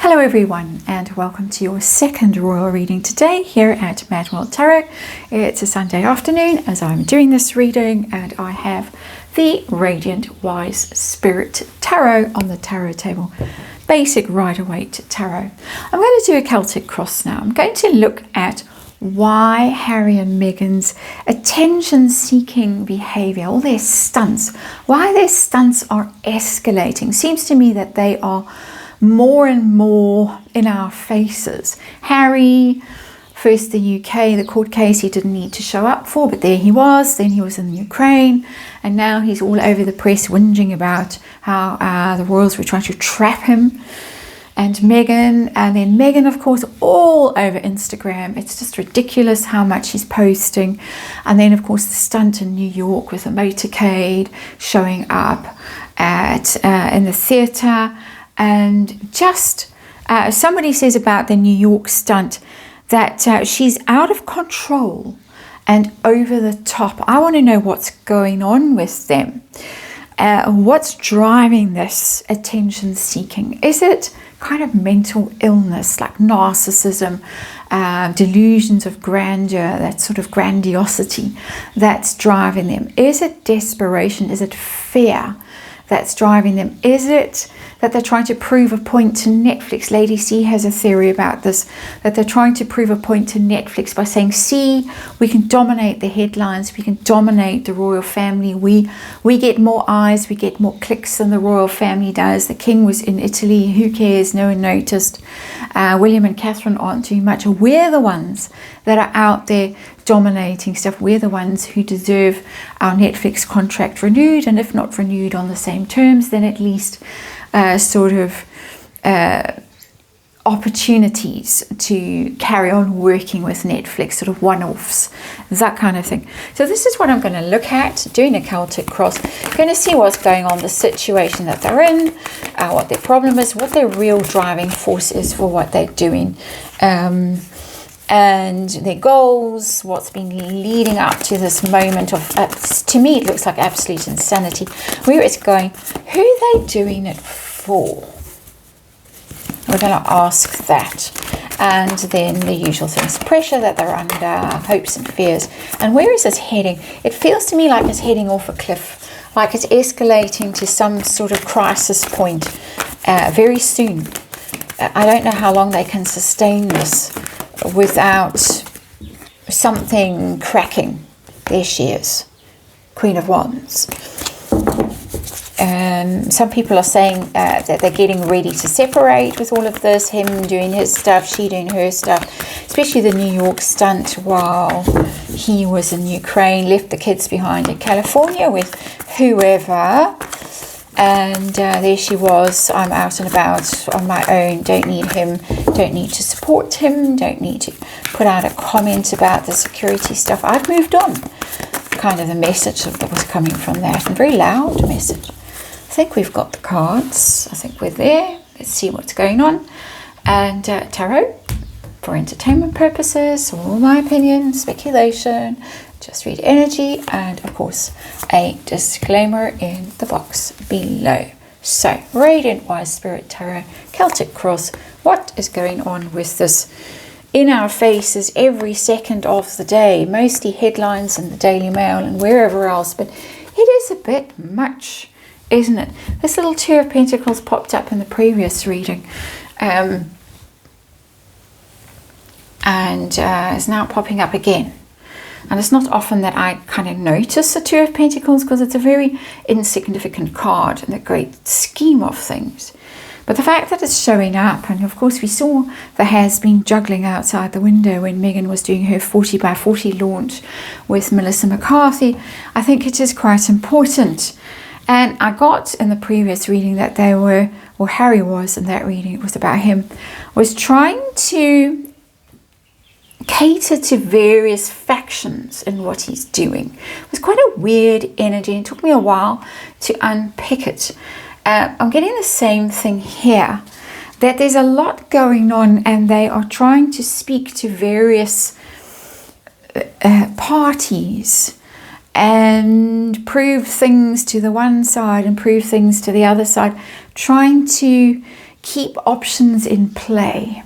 Hello everyone, and welcome to your second royal reading today here at MadWorldTarot. It's a Sunday afternoon as I'm doing this reading, and I have the Radiant Wise Spirit Tarot on the tarot table. Basic Rider-Waite Tarot. I'm going to do a Celtic cross now. I'm going to look at why Harry and Meghan's attention-seeking behavior, all their stunts, why their stunts are escalating. Seems to me that they are more and more in our faces. Harry, first the UK, the court case he didn't need to show up for, but there he was. Then he was in Ukraine, and now he's all over the press whinging about how the royals were trying to trap him. And Meghan, and then Meghan, of course, all over Instagram. It's just ridiculous how much he's posting. And then, of course, the stunt in New York with the motorcade showing up at in the theatre. And just somebody says about the New York stunt that she's out of control and over the top. I want to know what's going on with them. What's driving this attention seeking? Is it kind of mental illness like narcissism, delusions of grandeur, that sort of grandiosity that's driving them? Is it desperation? Is it fear that's driving them? Is it that they're trying to prove a point to Netflix? Lady C has a theory about this, that they're trying to prove a point to Netflix by saying, see, we can dominate the headlines, we can dominate the royal family, we get more eyes, we get more clicks than the royal family does. The king was in Italy, who cares, no one noticed. William and Catherine aren't doing much. We're the ones that are out there dominating stuff. We're the ones who deserve our Netflix contract renewed, and if not renewed on the same terms, then at least opportunities to carry on working with Netflix, sort of one-offs, that kind of thing. So this is what I'm going to look at, doing a Celtic cross. Going to see what's going on, the situation that they're in, what their problem is, what their real driving force is for what they're doing, and their goals, what's been leading up to this moment of, to me it looks like absolute insanity, where it's going, who are they doing it for? We're going to ask that. And then the usual things, pressure that they're under, hopes and fears. And where is this heading? It feels to me like it's heading off a cliff, like it's escalating to some sort of crisis point very soon. I don't know how long they can sustain this without something cracking. There she is, Queen of Wands. Some people are saying that they're getting ready to separate with all of this, him doing his stuff, she doing her stuff, especially the New York stunt while he was in Ukraine, left the kids behind in California with whoever. And there she was, I'm out and about on my own, don't need him, don't need to support him, don't need to put out a comment about the security stuff. I've moved on. Kind of the message that was coming from that, and very loud message. I think we've got the cards. I think we're there. Let's see what's going on. And tarot, for entertainment purposes, all my opinion, speculation, just read energy, and of course a disclaimer in the box below. So, Radiant Wise Spirit Tarot, Celtic Cross, what is going on with this in our faces every second of the day? Mostly headlines in the Daily Mail and wherever else, but it is a bit much, isn't it? This little Two of Pentacles popped up in the previous reading, and is now popping up again. And it's not often that I kind of notice a Two of Pentacles because it's a very insignificant card in the great scheme of things. But the fact that it's showing up, and of course we saw there has been juggling outside the window when Meghan was doing her 40 by 40 launch with Melissa McCarthy, I think it is quite important. And I got in the previous reading that they were, or Harry was in that reading, it was about him, was trying to cater to various factions in what he's doing. It was quite a weird energy, and it took me a while to unpick it. I'm getting the same thing here, that there's a lot going on and they are trying to speak to various parties and prove things to the one side and prove things to the other side, trying to keep options in play.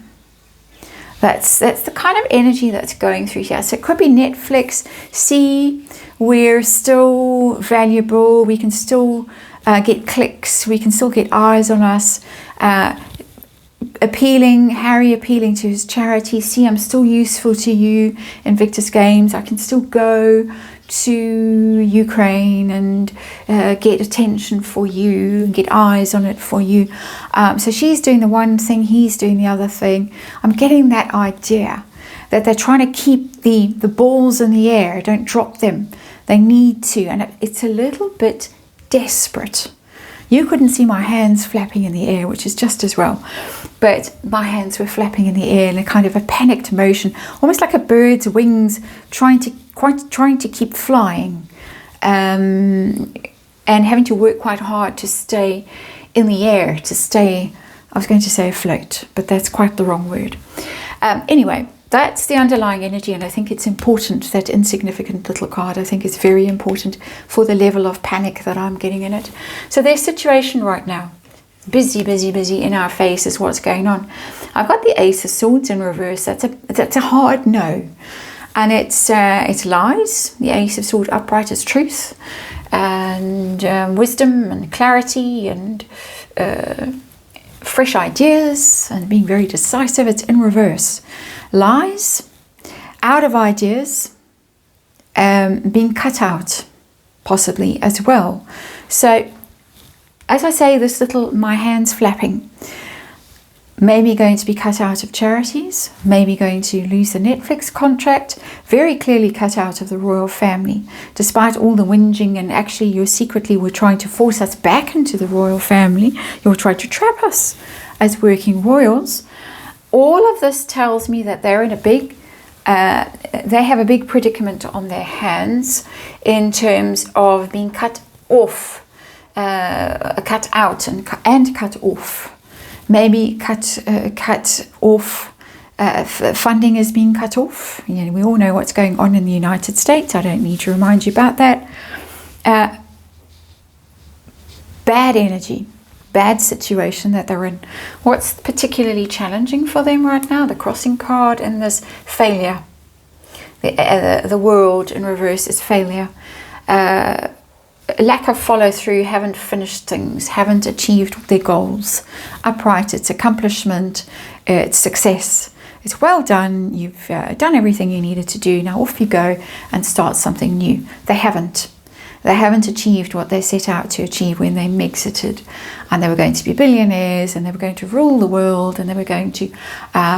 That's the kind of energy that's going through here. So it could be Netflix. See, we're still valuable. We can still get clicks. We can still get eyes on us. Harry appealing to his charity. See, I'm still useful to you. Invictus Games. I can still go to Ukraine and get attention for you and get eyes on it for you. So she's doing the one thing, he's doing the other thing. I'm getting that idea that they're trying to keep the balls in the air, don't drop them. They need to, and it's a little bit desperate. You couldn't see my hands flapping in the air, which is just as well. But my hands were flapping in the air in a kind of a panicked motion, almost like a bird's wings trying to keep flying, and having to work quite hard to stay in the air, to stay, I was going to say afloat, but that's quite the wrong word. Anyway, that's the underlying energy, and I think it's important, that insignificant little card. I think it's very important for the level of panic that I'm getting in it. So their situation right now, busy in our face is what's going on. I've got the Ace of Swords in reverse. That's a hard no, and it's lies. The Ace of Swords upright is truth and wisdom and clarity and fresh ideas and being very decisive. It's in reverse. Lies, out of ideas, being cut out possibly as well. So as I say, this little, my hands flapping, maybe going to be cut out of charities, maybe going to lose the Netflix contract, very clearly cut out of the royal family, despite all the whinging, and actually you secretly were trying to force us back into the royal family. You're trying to trap us as working royals. All of this tells me that they're in a big, they have a big predicament on their hands in terms of being cut off, cut out and cut off. Maybe cut off. Funding is being cut off. You know, we all know what's going on in the United States. I don't need to remind you about that. Bad energy. Bad situation that they're in. What's particularly challenging for them right now? The crossing card and this failure. The world in reverse is failure. Lack of follow through, haven't finished things, haven't achieved their goals. Upright, it's accomplishment, it's success. It's well done, you've done everything you needed to do, now off you go and start something new. They haven't. They haven't achieved what they set out to achieve when they exited, and they were going to be billionaires, and they were going to rule the world, and they were going to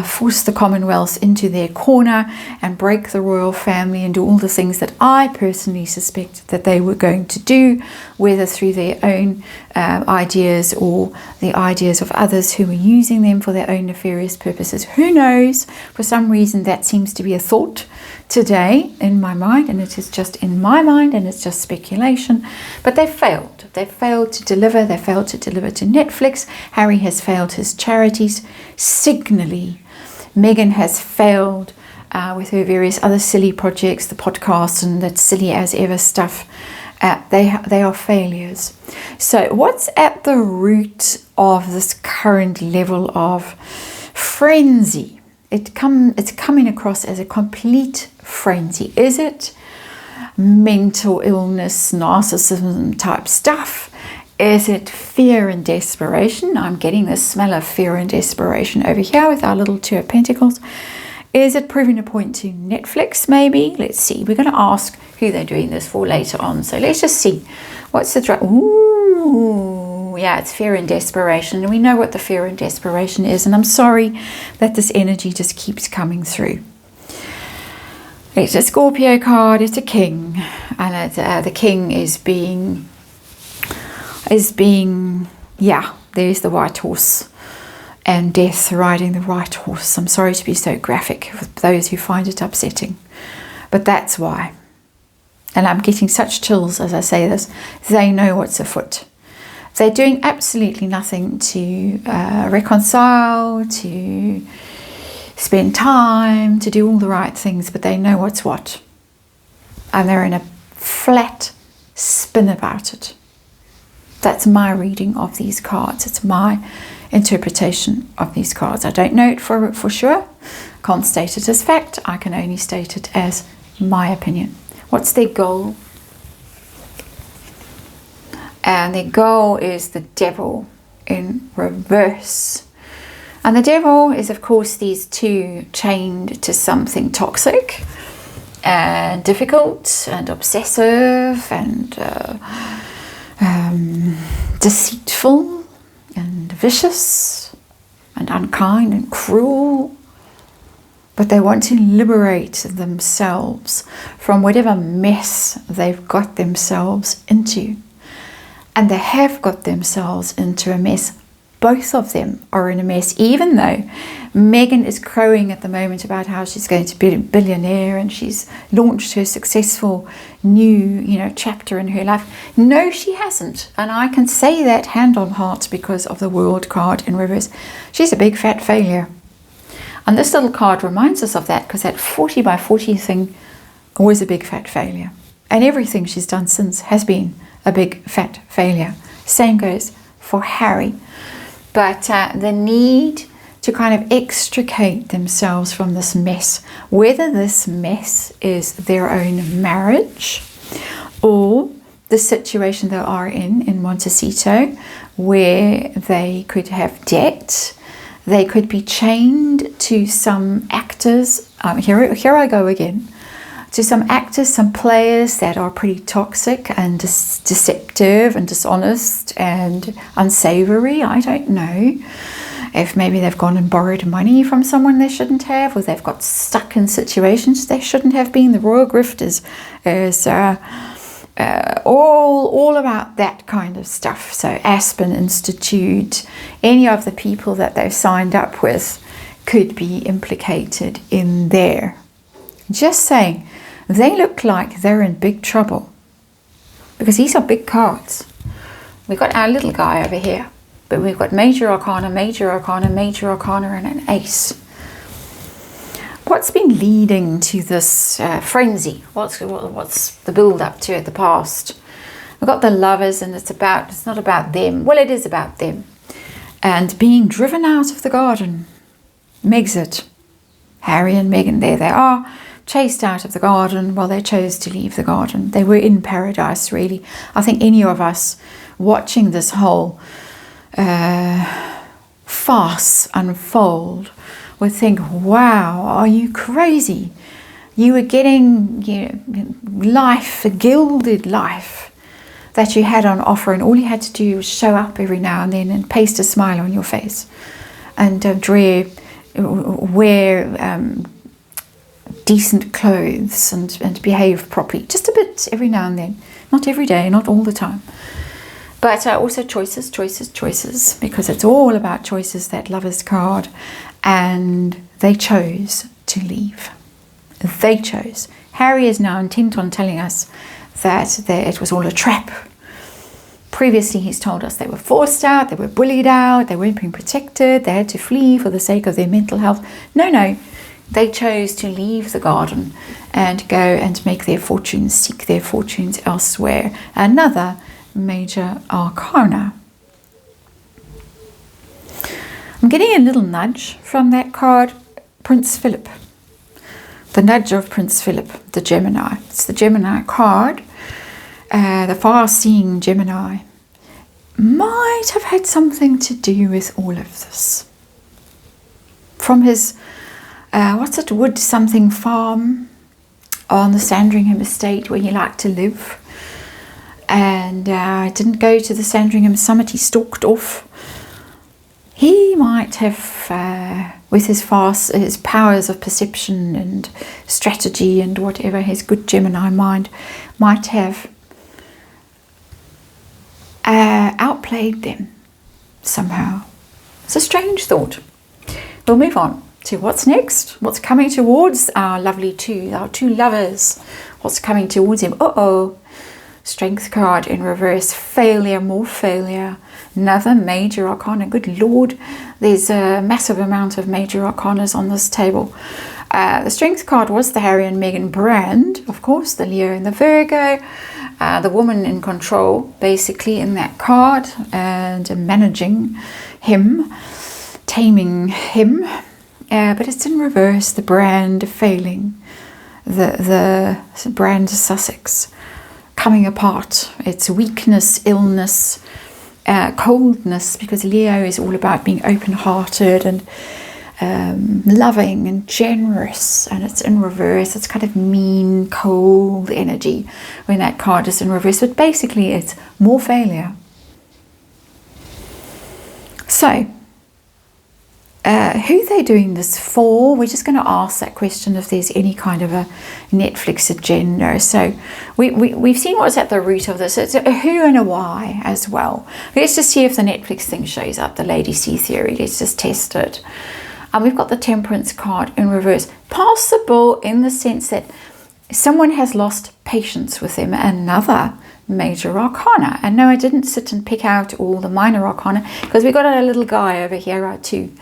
force the Commonwealth into their corner and break the royal family and do all the things that I personally suspect that they were going to do, whether through their own ideas or the ideas of others who were using them for their own nefarious purposes. Who knows? For some reason that seems to be a thought today in my mind, and it is just in my mind, and it's just speculation. But they failed. They failed to deliver. They failed to deliver to Netflix. Harry has failed his charities signally. Meghan has failed with her various other silly projects, the podcast and that silly as ever stuff. They are failures. So what's at the root of this current level of frenzy? It's coming across as a complete frenzy. Is it mental illness, narcissism type stuff? Is it fear and desperation? I'm getting the smell of fear and desperation over here with our little Two of Pentacles. Is it proving a point to Netflix maybe? Let's see. We're going to ask who they're doing this for later on. So let's just see. What's the... Ooh, yeah, it's fear and desperation. And we know what the fear and desperation is. And I'm sorry that this energy just keeps coming through. It's a Scorpio card. It's a king. And the king is being... Yeah, there's the white horse. And death riding the white horse. I'm sorry to be so graphic for those who find it upsetting, but that's why. And I'm getting such chills as I say this. They know what's afoot. They're doing absolutely nothing to reconcile, to spend time, to do all the right things, but they know what's what. And they're in a flat spin about it. That's my reading of these cards. It's my interpretation of these cards. I don't know it for sure. Can't state it as fact. I can only state it as my opinion. What's their goal? And their goal is the devil in reverse. And the devil is, of course, these two chained to something toxic and difficult and obsessive and deceitful and vicious and unkind and cruel. But they want to liberate themselves from whatever mess they've got themselves into. And they have got themselves into a mess. Both of them are in a mess, even though Megan is crowing at the moment about how she's going to be a billionaire and she's launched her successful new, chapter in her life. No, she hasn't. And I can say that hand on heart because of the World card in reverse. She's a big fat failure. And this little card reminds us of that, because that 40 by 40 thing was a big fat failure. And everything she's done since has been a big fat failure. Same goes for Harry. But the need to kind of extricate themselves from this mess, whether this mess is their own marriage or the situation they are in Montecito, where they could have debt, they could be chained to some actors. Here I go again. To some actors, some players that are pretty toxic and deceptive and dishonest and unsavory. I don't know if maybe they've gone and borrowed money from someone they shouldn't have, or they've got stuck in situations they shouldn't have been. The Royal Grift is all about that kind of stuff. So Aspen Institute, any of the people that they've signed up with could be implicated in there. Just saying, they look like they're in big trouble, because these are big cards. We've got our little guy over here, but we've got Major Arcana, Major Arcana, Major Arcana, and an Ace. What's been leading to this frenzy? What's the build up to it, the past? We've got the Lovers, and it's not about them. Well, it is about them. And being driven out of the garden. Megxit. Harry and Meghan, there they are, chased out of the garden. Well, they chose to leave the garden. They were in paradise, really. I think any of us watching this whole farce unfold would think, wow, are you crazy? You were getting life, a gilded life that you had on offer, and all you had to do was show up every now and then and paste a smile on your face and wear decent clothes and behave properly. Just a bit every now and then. Not every day, not all the time. But also choices, because it's all about choices, that Lovers card. And they chose to leave. They chose. Harry is now intent on telling us that it was all a trap. Previously, he's told us they were forced out, they were bullied out, they weren't being protected, they had to flee for the sake of their mental health. No, they chose to leave the garden and go and make their fortunes, seek their fortunes elsewhere. Another Major Arcana. I'm getting a little nudge from that card, Prince Philip. The nudge of Prince Philip, the Gemini. It's the Gemini card. The far-seeing Gemini might have had something to do with all of this. From his, wood something farm on the Sandringham estate where he liked to live. And didn't go to the Sandringham summit, he stalked off. He might have, with his powers of perception and strategy and whatever, his good Gemini mind, might have outplayed them somehow. It's a strange thought. We'll move on to what's next. What's coming towards our lovely our two lovers. What's coming towards him? Strength card in reverse. Failure, more failure. Another Major Arcana. Good Lord, there's a massive amount of Major Arcanas on this table. The Strength card was the Harry and Meghan brand, of course, the Leo and the Virgo. the woman in control, basically, in that card, and managing him, taming him. But it's in reverse, the brand failing, the brand Sussex coming apart. It's weakness, illness, coldness, because Leo is all about being open-hearted and loving and generous, and it's in reverse. It's kind of mean, cold energy when that card is in reverse, but basically it's more failure. So who are they doing this for? We're just going to ask that question if there's any kind of a Netflix agenda. So we've seen what's at the root of this. It's a who and a why as well. Let's just see if the Netflix thing shows up, the Lady C theory. Let's just test it. And we've got the Temperance card in reverse. Possible in the sense that someone has lost patience with them. Another major arcana. And no, I didn't sit and pick out all the minor arcana, because we got a little guy over here too.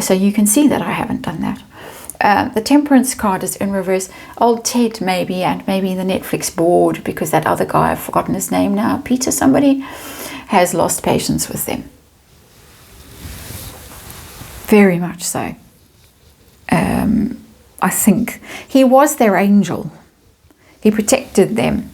So you can see that I haven't done that. The Temperance card is in reverse. Old Ted maybe, and maybe the Netflix board, because that other guy, I've forgotten his name now, Peter somebody, has lost patience with them. Very much so. I think he was their angel. He protected them,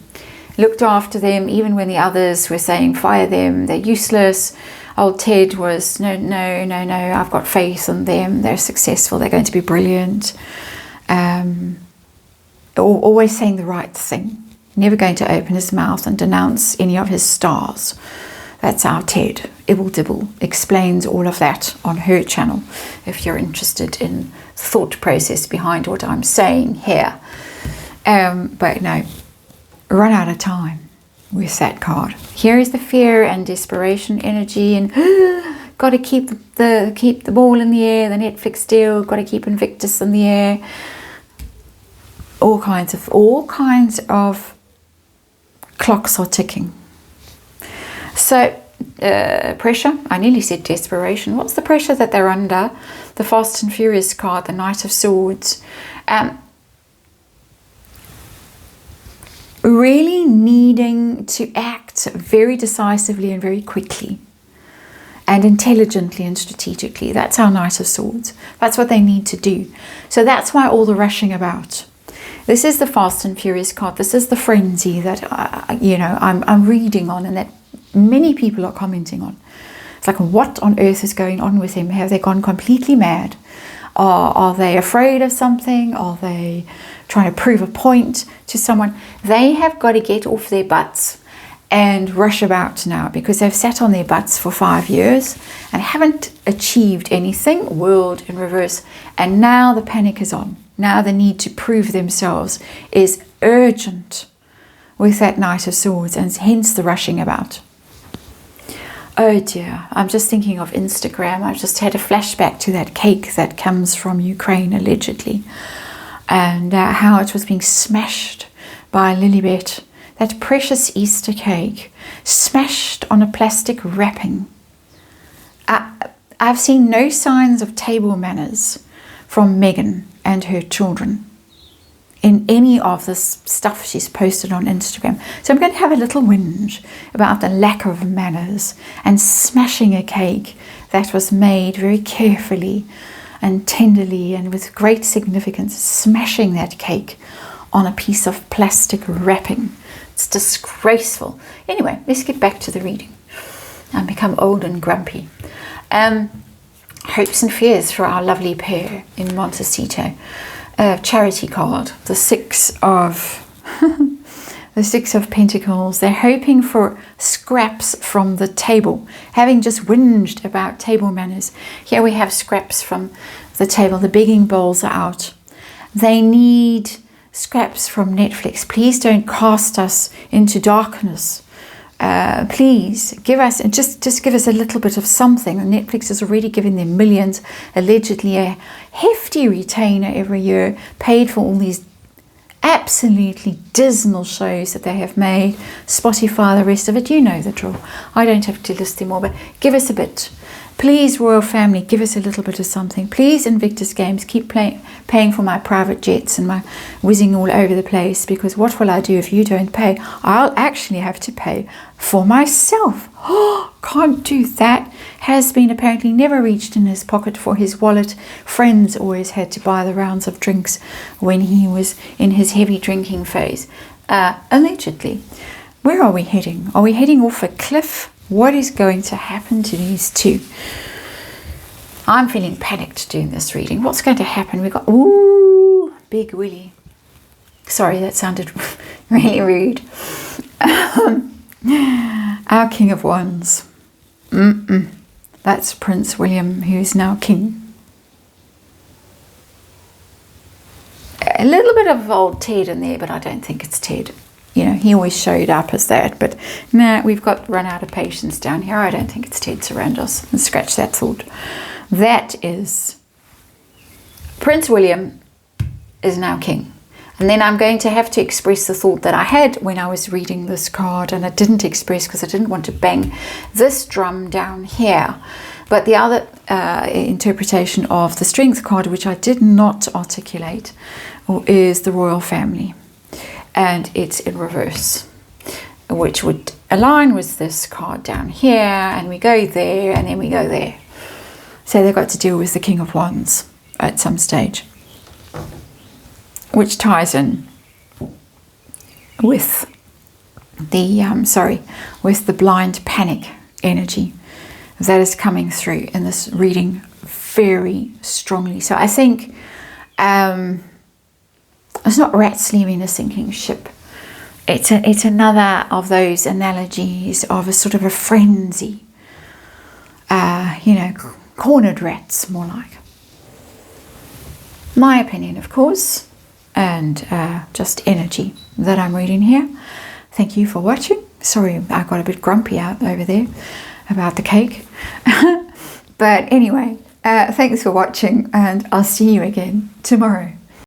looked after them, even when the others were saying, fire them, they're useless. Old Ted was, no, I've got faith in them. They're successful. They're going to be brilliant. Always saying the right thing. Never going to open his mouth and denounce any of his stars. That's our Ted. Ibble Dibble explains all of that on her channel, if you're interested in the thought process behind what I'm saying here. But no, run out of time with that card. Here is the fear and desperation energy, and got to keep the ball in the air, the Netflix deal, got to keep Invictus in the air. All kinds of clocks are ticking. So pressure, I nearly said desperation. What's the pressure that they're under? The Fast and Furious card, the Knight of Swords. Really needing to act very decisively and very quickly and intelligently and strategically. That's our Knight of Swords. That's what they need to do. So that's why all the rushing about. This is the Fast and Furious card. This is the frenzy that I'm reading on, and that many people are commenting on. It's like, what on earth is going on with him? Have they gone completely mad? Are they afraid of something? Are they trying to prove a point to someone? They have got to get off their butts and rush about now, because they've sat on their butts for 5 years and haven't achieved anything. World in reverse. And now the panic is on. Now the need to prove themselves is urgent with that Knight of Swords, and hence the rushing about. Oh dear, I'm just thinking of Instagram. I just had a flashback to that cake that comes from Ukraine, allegedly, and how it was being smashed by Lilibet. That precious Easter cake, smashed on a plastic wrapping. I've seen no signs of table manners from Meghan and her children in any of this stuff she's posted on Instagram. So I'm going to have a little whinge about the lack of manners and smashing a cake that was made very carefully and tenderly and with great significance. Smashing that cake on a piece of plastic wrapping. It's disgraceful. Anyway, let's get back to the reading. I've become old and grumpy. Hopes and fears for our lovely pair in Montecito. Charity card, the Six of the Six of Pentacles. They're hoping for scraps from the table, having just whinged about table manners. Here we have scraps from the table. The begging bowls are out. They need scraps from Netflix. Please don't cast us into darkness. Please give us, and just give us a little bit of something. And Netflix is already giving them millions, allegedly a hefty retainer every year, paid for all these absolutely dismal shows that they have made. Spotify, the rest of it, you know the drill. I don't have to list them all, but give us a bit. Please, royal family, give us a little bit of something. Please, Invictus Games, keep paying for my private jets and my whizzing all over the place, because what will I do if you don't pay? I'll actually have to pay for myself. Oh, can't do that. Has been apparently never reached in his pocket for his wallet. Friends always had to buy the rounds of drinks when he was in his heavy drinking phase. Allegedly. Where are we heading? Are we heading off a cliff? What is going to happen to these two? I'm feeling panicked doing this reading. What's going to happen? We got, ooh, Big Willie. Sorry, that sounded really rude. Our King of Wands. That's Prince William, who's now king. A little bit of old Ted in there, but I don't think it's Ted. You know, he always showed up as that, but nah, we've got run out of patience down here. I don't think it's Ted Sarandos. And scratch that thought. That is Prince William is now king. And then I'm going to have to express the thought that I had when I was reading this card, and I didn't express because I didn't want to bang this drum down here. But the other interpretation of the Strength card, which I did not articulate, is the royal family. And it's in reverse, which would align with this card down here, and we go there, and then we go there. So they've got to deal with the King of Wands at some stage, which ties in with the with the blind panic energy that is coming through in this reading very strongly. So I think it's not rats leaving a sinking ship. It's another of those analogies of a sort of a frenzy. You know, cornered rats, more like. My opinion, of course, and just energy that I'm reading here. Thank you for watching. Sorry, I got a bit grumpy out over there about the cake. But anyway, thanks for watching, and I'll see you again tomorrow.